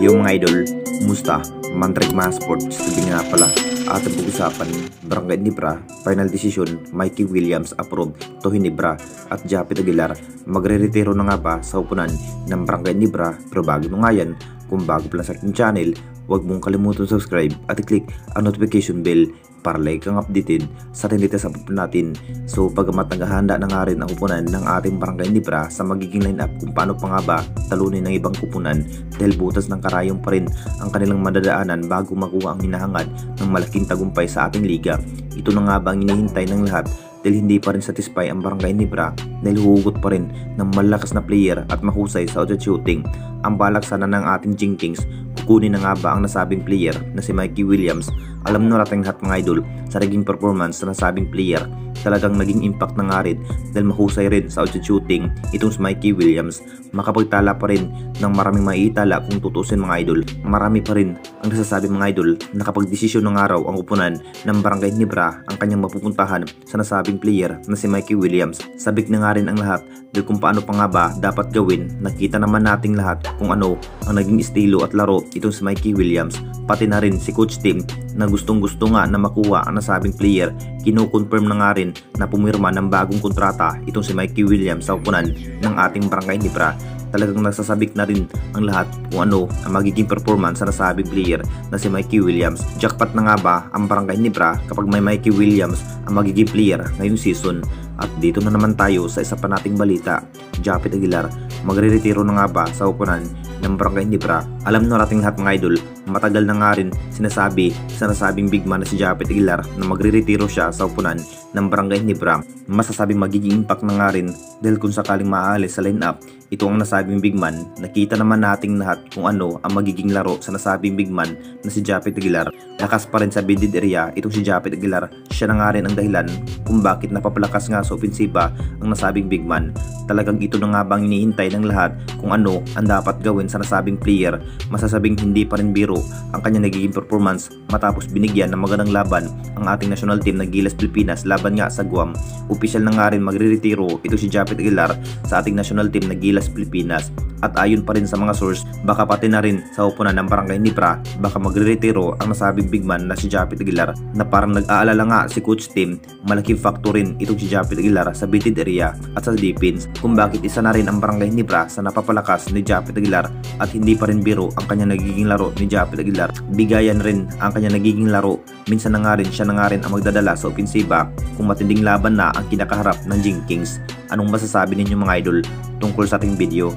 Yung mga idol, kumusta? Mantrek mga sports, sabi nga pala, ating pag-usapan, Barangay Ginebra, final decision, Mikey Williams approved to Ginebra at Japet Aguilar, magre-retiro na nga ba sa upunan ng Barangay Ginebra. Pero bago mo nga yan, kung bago pala sa aking channel, huwag mong kalimutan subscribe at i-click ang notification bell para like kang updated sa latest update natin. So pagamat naghahanda na nga rin ang kupunan ng ating Barangay Ginebra sa magiging lineup kung paano pa nga ba talunin ng ibang kupunan dahil butas ng karayong pa rin ang kanilang madadaanan bago makuha ang hinahangad ng malaking tagumpay sa ating liga. Ito na nga ba ang hinihintay ng lahat dahil hindi pa rin satisfy ang Barangay Ginebra dahil huhugot pa rin ng malakas na player at mahusay sa outlet shooting. Ang balak sana ng ating Jinkings, kukunin na nga ba ang nasabing player na si Mikey Williams. Alam na natin lahat mga idol sa naging performance na nasabing player, talagang naging impact na nga rin dahil mahusay rin sa outlet shooting itong si Mikey Williams. Makapagtala pa rin ng maraming maiitala kung tutusin mga idol. Marami pa rin ang nasasabi mga idol na kapag desisyon ng araw ang upunan ng Barangay Ginebra ang kanyang mapupuntahan sa nasabing player na si Mikey Williams. Sabik na nga rin ang lahat dahil kung paano pa nga ba dapat gawin. Nakita naman nating lahat kung ano ang naging estilo at laro itong si Mikey Williams, pati na rin si Coach Tim na gustong gusto nga na makuha ang nasabing player. Kino-confirm na nga rin na pumirma ng bagong kontrata itong si Mikey Williams sa upunan ng ating Barangay Ginebra. Talagang nasasabik na rin ang lahat kung ano ang magiging performance sa nasabing player na si Mikey Williams. Jackpot na nga ba ang Barangay Ginebra kapag may Mikey Williams ang magiging player ngayong season? At dito na naman tayo sa isa pa nating balita. Japet Aguilar, magre-retiro na nga ba sa upunan ng Barangay Ginebra? Alam na nating lahat mga idol, matagal na nga rin sinasabi sa nasabing big man na si Japet Aguilar na magre-retiro siya sa upunan ng Barangay Ginebra. Masasabing magiging impact na nga rin dahil kung sakaling maalis sa lineup ito ang nasabing big man. Nakita naman nating lahat kung ano ang magiging laro sa nasabing big man na si Japet Aguilar. Lakas pa rin sa bended area itong si Japet Aguilar. Siya na nga rin ang dahilan kung bakit napapalakas nga sa opensiba ang nasabing big man. Talagang ito na nga bang hinihintay ng lahat kung ano ang dapat gawin sa nasabing player. Masasabing hindi pa rin biro ang kanya nagiging performance matapos binigyan ng magandang laban ang ating national team na Gilas Pilipinas laban nga sa Guam. Opisyal na nga rin magre-retiro ito si Japet Aguilar sa ating national team na Gilas Pilipinas. At ayon pa rin sa mga source, baka pati na rin sa upunan ng Barangay Ginebra, baka magre-retiro ang nasabing big man na si Japet Aguilar na parang nag-aalala nga si Coach Tim. Malaking factor rin itong si Japet Aguilar sa bended area at sa defense kung bakit isa na rin ang Barangay Ginebra sa napapalakas ni Japet Aguilar at hindi pa rin biro ang kanya nagiging laro ni Japet Aguilar. Bigayan rin ang kanya nagiging laro. Minsan na nga rin siya na nga rin ang magdadala sa opensiba kung matinding laban na ang kinakaharap ng Jinkings. Anong masasabi ninyo mga idol tungkol sa ating video?